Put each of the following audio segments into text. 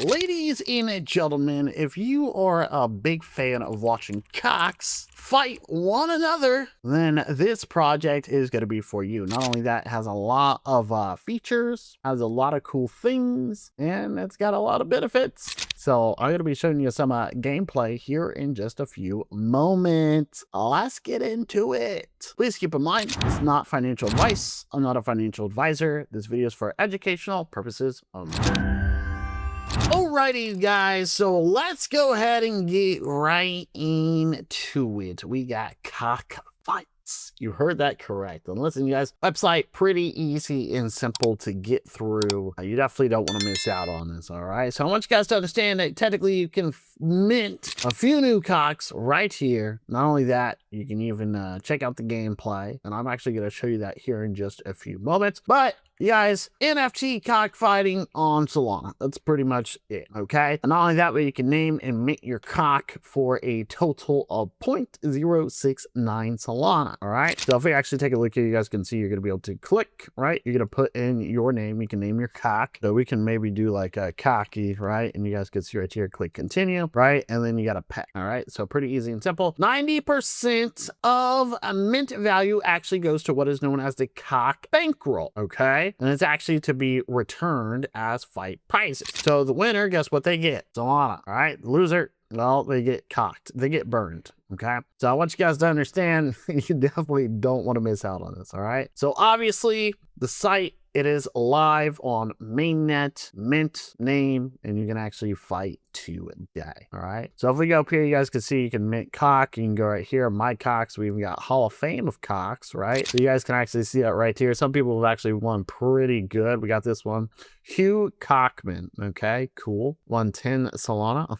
Ladies and gentlemen, if you are a big fan of watching cocks fight one another, then this project is going to be for you. Not only that, it has a lot of features, has a lot of cool things, and it's got a lot of benefits. So I'm going to be showing you some gameplay here in just a few moments. Let's get into it. Please keep in mind, it's not financial advice. I'm not a financial advisor. This video is for educational purposes only. Alrighty, guys, so let's go ahead and get right into it. We got cockfights. You heard that correct. And listen, you guys, website pretty easy and simple to get through. You definitely don't want to miss out on this, all right? So I want you guys to understand that technically you can mint a few new cocks right here. Not only that, you can even check out the gameplay. And I'm actually going to show you that here in just a few moments. But you guys, NFT cockfighting on Solana. That's pretty much it, okay? And not only that, but you can name and mint your cock for a total of 0.069 Solana, all right? So if we actually take a look here, you guys can see you're going to be able to click, right? You're going to put in your name. You can name your cock. So we can maybe do like a cocky, right? And you guys can see right here, click continue, right? And then you got a pet, all right? So pretty easy and simple. 90% of a mint value actually goes to what is known as the cock bankroll, okay? And it's actually to be returned as fight prizes. So the winner, guess what they get? Solana, all right? The loser, well, they get cocked. They get burned, okay? So I want you guys to understand, you definitely don't want to miss out on this, all right? So obviously, the site, it is live on mainnet, mint name, and you can actually fight today, all right? So if we go up here, you guys can see you can mint cock. You can go right here, my cocks. We even got Hall of Fame of cocks, right? So you guys can actually see that right here. Some people have actually won pretty good. We got this one, Hugh Cockman, okay? Cool. Won 10 Solana.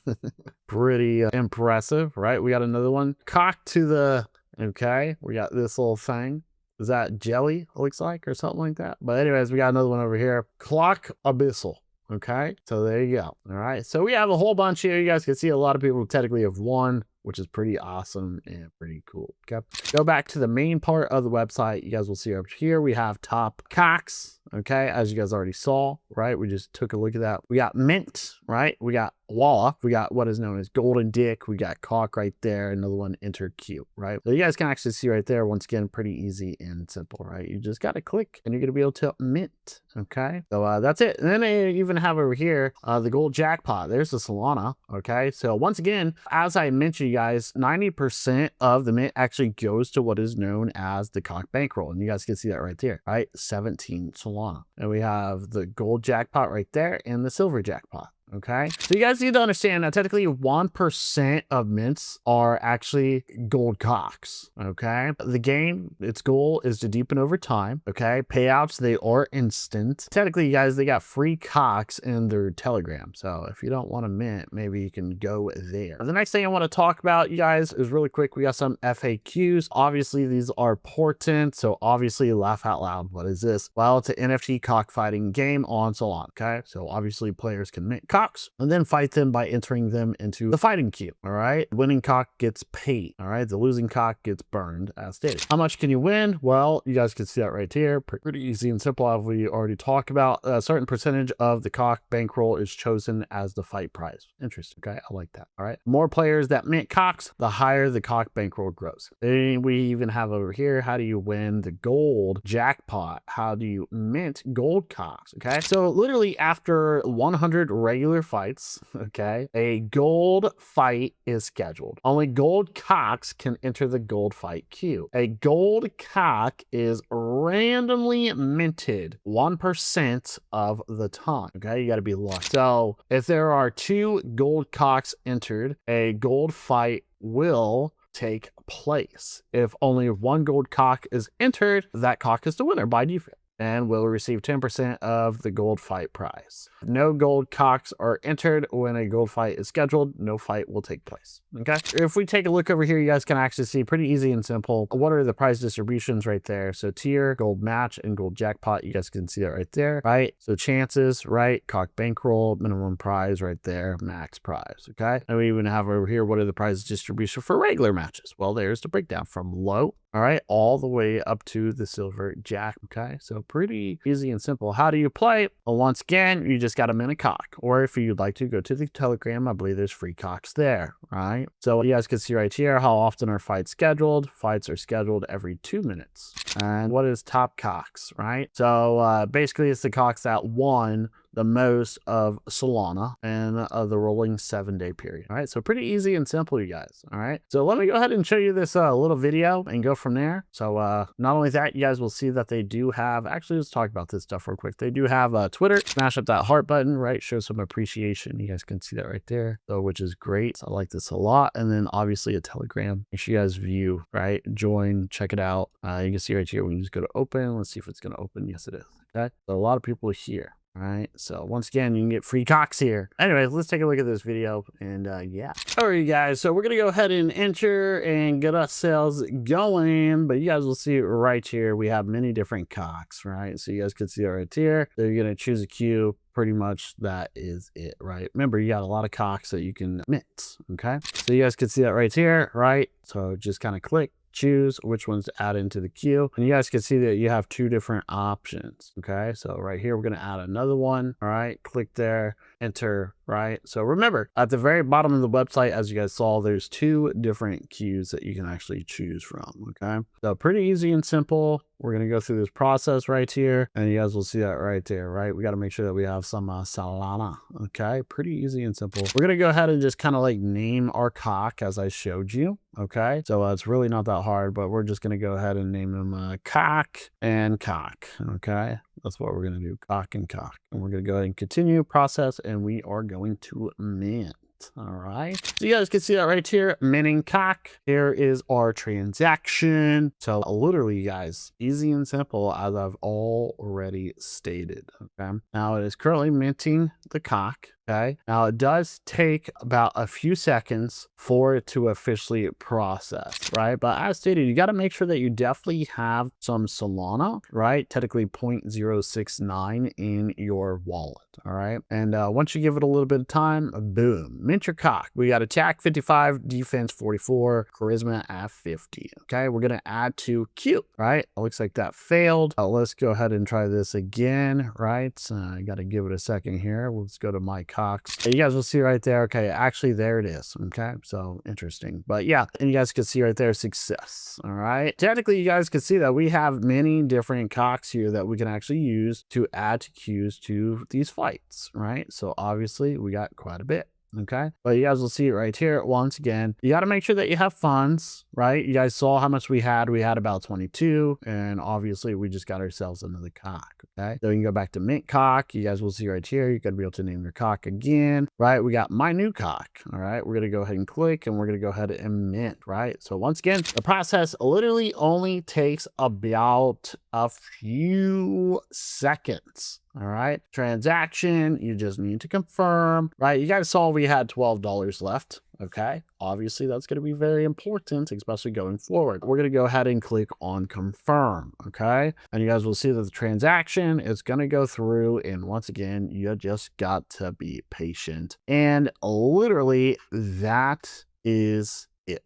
Pretty impressive, right? We got another one, cock to the, okay? We got this little thing. Is that jelly, it looks like, or something like that? But anyways, we got another one over here. Clock Abyssal. Okay, so there you go. All right, so we have a whole bunch here. You guys can see a lot of people technically have won, which is pretty awesome and pretty cool. Okay, go back to the main part of the website. You guys will see over here we have top cocks. Okay, as you guys already saw, right? We just took a look at that. We got mint, right? We got Walla. We got what is known as golden dick. We got cock right there. Another one, enter cute, right? So you guys can actually see right there, once again, pretty easy and simple, right? You just got to click and you're going to be able to mint. Okay, so that's it. And then they even have over here the gold jackpot. There's the Solana. Okay, so once again, as I mentioned, you guys, 90% of the mint actually goes to what is known as the cock bankroll. And you guys can see that right there, right? 17 Solana. And we have the gold jackpot right there and the silver jackpot. Okay, so you guys need to understand that technically 1% of mints are actually gold cocks. Okay, the game, its goal is to deepen over time. Okay, payouts, they are instant. Technically, you guys, they got free cocks in their Telegram. So if you don't want to mint, maybe you can go there. The next thing I want to talk about, you guys, is really quick. We got some FAQs. Obviously, these are important. So obviously, laugh out loud. What is this? Well, it's an NFT cockfighting game on Solana. Okay, so obviously players can mint cocks and then fight them by entering them into the fighting queue. All right, winning cock gets paid. All right, the losing cock gets burned, as stated. How much can you win? Well, you guys can see that right here. Pretty easy and simple, as we already talked about. A certain percentage of the cock bankroll is chosen as the fight prize. Interesting. Okay, I like that. All right, more players that mint cocks, the higher the cock bankroll grows. And we even have over here, how do you win the gold jackpot? How do you mint gold cocks? Okay, so literally after 100 regular fights, okay, a gold fight is scheduled. Only gold cocks can enter the gold fight queue. A gold cock is randomly minted 1% of the time. Okay, you got to be lucky. So if there are 2 gold cocks entered, a gold fight will take place. If only 1 gold cock is entered, that cock is the winner by default and will receive 10% of the gold fight prize. No gold cocks are entered when a gold fight is scheduled. No fight will take place. Okay, if we take a look over here, you guys can actually see pretty easy and simple what are the prize distributions right there. So tier, gold match, and gold jackpot, you guys can see that right there, right? So chances, right? Cock bankroll, minimum prize right there, max prize. Okay, and we even have over here what are the prize distribution for regular matches. Well, there's the breakdown from low, all right, all the way up to the silver jack. Okay, so pretty easy and simple. How do you play? Well, once again, you just got to mint a cock. Or if you'd like to, go to the Telegram. I believe there's free cocks there, right? So you guys can see right here how often are fights scheduled. Fights are scheduled every 2 minutes. And what is top cocks, right? So basically it's the cocks that won the most of Solana and the rolling 7-day period. All right, so pretty easy and simple, you guys. All right, so let me go ahead and show you this little video and go from there. So not only that, you guys will see that they do have, actually, let's talk about this stuff real quick. They do have Twitter. Smash up that heart button, right? Show some appreciation. You guys can see that right there, so which is great. I like this a lot. And then obviously a Telegram. Make sure you guys view, right? Join, check it out. You can see right here, we can just go to open. Let's see if it's going to open. Yes, it is. Okay, so a lot of people here. All right, so once again, you can get free cocks here. Anyways, let's take a look at this video, and yeah. All right, you guys, so we're gonna go ahead and enter and get ourselves going, but you guys will see right here, we have many different cocks, right? So you guys can see it right here. So you're gonna choose a queue. Pretty much that is it, right? Remember, you got a lot of cocks that you can mint, okay? So you guys can see that right here, right? So just kind of click, choose which ones to add into the queue, and you guys can see that you have 2 different options. Okay, so right here we're going to add another one. All right, click there, enter, right? So remember, at the very bottom of the website, as you guys saw, there's 2 different queues that you can actually choose from. Okay, so pretty easy and simple. We're going to go through this process right here, and you guys will see that right there, right? We got to make sure that we have some Solana. Okay, pretty easy and simple. We're going to go ahead and just kind of like name our cock as I showed you. Okay, so it's really not that hard, but we're just going to go ahead and name them cock and cock. Okay, that's what we're going to do, cock and cock. And we're going to go ahead and continue process, and we are going to mint. All right, so you guys can see that right here, minting cock. Here is our transaction. So literally, you guys, easy and simple, as I've already stated. Okay, now it is currently minting the cock. Okay, now it does take about a few seconds for it to officially process, right? But as stated, you got to make sure that you definitely have some Solana, right? Technically 0.069 in your wallet. All right, and once you give it a little bit of time, boom, mint your cock. We got attack 55, defense 44, charisma at 50. Okay, we're gonna add to queue, right? It looks like that failed. Let's go ahead and try this again, right? I got to give it a second here. Let's go to my cocks. You guys will see right there. Okay, actually there it is. Okay, so interesting, but yeah, and you guys can see right there, success. All right, technically you guys can see that we have many different cocks here that we can actually use to add to queues to these fights, right? So obviously we got quite a bit. Okay, but you guys will see it right here. Once again, you got to make sure that you have funds, right? You guys saw how much we had about 22, and obviously we just got ourselves another cock. Okay, so you can go back to mint cock. You guys will see right here, you're gonna be able to name your cock again, right? We got my new cock. All right, we're gonna go ahead and click, and we're gonna go ahead and mint, right? So once again, the process literally only takes about a few seconds. All right, transaction, you just need to confirm, right? You guys saw we had $12 left. Okay, obviously that's going to be very important, especially going forward. We're going to go ahead and click on confirm. Okay, and you guys will see that the transaction is going to go through, and once again, you just got to be patient, and literally that is it.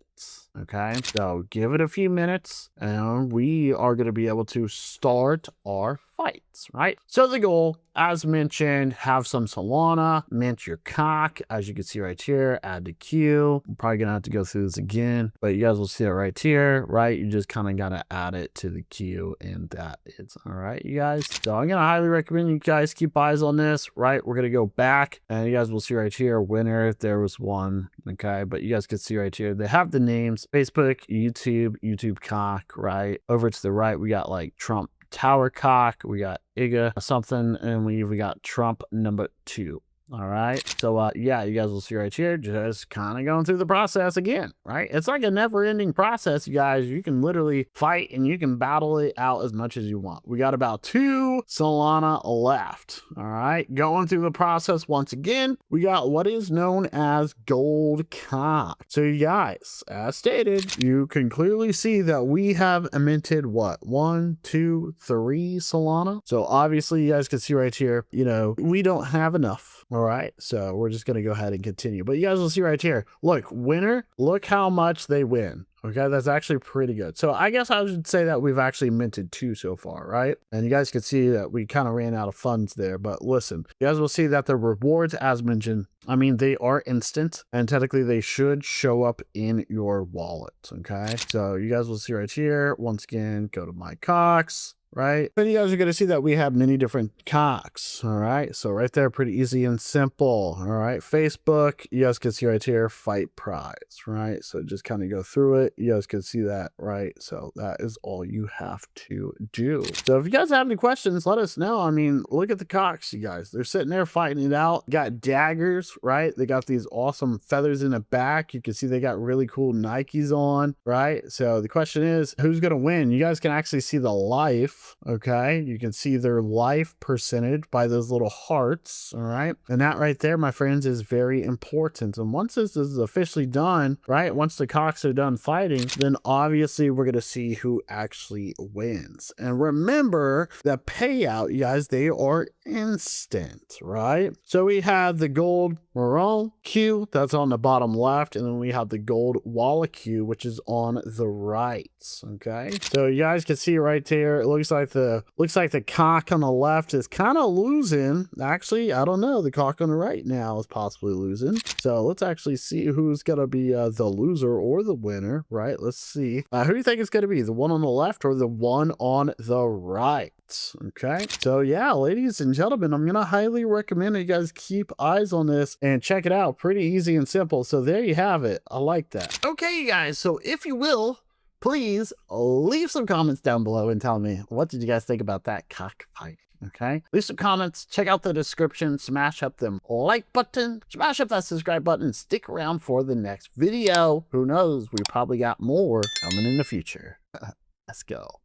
Okay, so give it a few minutes and we are going to be able to start our fights, right? So the goal, as mentioned, have some Solana, mint your cock, as you can see right here, add to queue. I'm probably gonna have to go through this again, but you guys will see it right here, right? You just kind of gotta add it to the queue, and that is all right, you guys. So I'm gonna highly recommend you guys keep eyes on this, right? We're gonna go back, and you guys will see right here, winner, there was one, okay? But you guys can see right here, they have the names, Facebook, YouTube cock, right? Over to the right, we got like Trump Tower cock, we got Iga something, and we got Trump number 2. All right, so yeah, you guys will see right here, just kind of going through the process again, right? It's like a never-ending process, you guys. You can literally fight and you can battle it out as much as you want. We got about 2 Solana left. All right, going through the process once again, we got what is known as gold cock. So you guys, as stated, you can clearly see that we have minted what, 1, 2, 3 Solana. So obviously you guys can see right here, you know, we don't have enough. All right, so we're just going to go ahead and continue. But you guys will see right here, look, winner, look how much they win. Okay, that's actually pretty good. So I guess I should say that we've actually minted 2 so far, right? And you guys can see that we kind of ran out of funds there. But listen, you guys will see that the rewards, as mentioned, I mean, they are instant, and technically they should show up in your wallet. Okay, so you guys will see right here. Once again, go to my Cox. Right, and you guys are going to see that we have many different cocks. All right, so right there, pretty easy and simple. All right, Facebook, you guys can see right here, fight prize. Right, so just kind of go through it. You guys can see that. Right, so that is all you have to do. So if you guys have any questions, let us know. I mean, look at the cocks, you guys. They're sitting there fighting it out. Got daggers, right? They got these awesome feathers in the back. You can see they got really cool Nikes on. Right, so the question is, who's going to win? You guys can actually see the life. Okay, you can see their life percentage by those little hearts. All right, and that right there, my friends, is very important. And once this is officially done, right, once the cocks are done fighting, then obviously we're going to see who actually wins. And remember, the payout, you guys, they are instant, right? So we have the gold Marron Q, that's on the bottom left, and then we have the gold Walla Q, which is on the right. Okay, so you guys can see right there, it looks like the cock on the left is kind of losing. Actually, I don't know, the cock on the right now is possibly losing. So let's actually see who's gonna be the loser or the winner, right? Let's see. Who do you think it's gonna be, the one on the left or the one on the right? Okay, so yeah, ladies and gentlemen, I'm gonna highly recommend that you guys keep eyes on this and check it out. Pretty easy and simple. So there you have it. I like that. Okay, you guys, so if you will, please leave some comments down below and tell me, what did you guys think about that cockfight? Okay, leave some comments, check out the description, smash up them like button, smash up that subscribe button, and stick around for the next video. Who knows, we probably got more coming in the future. Let's go.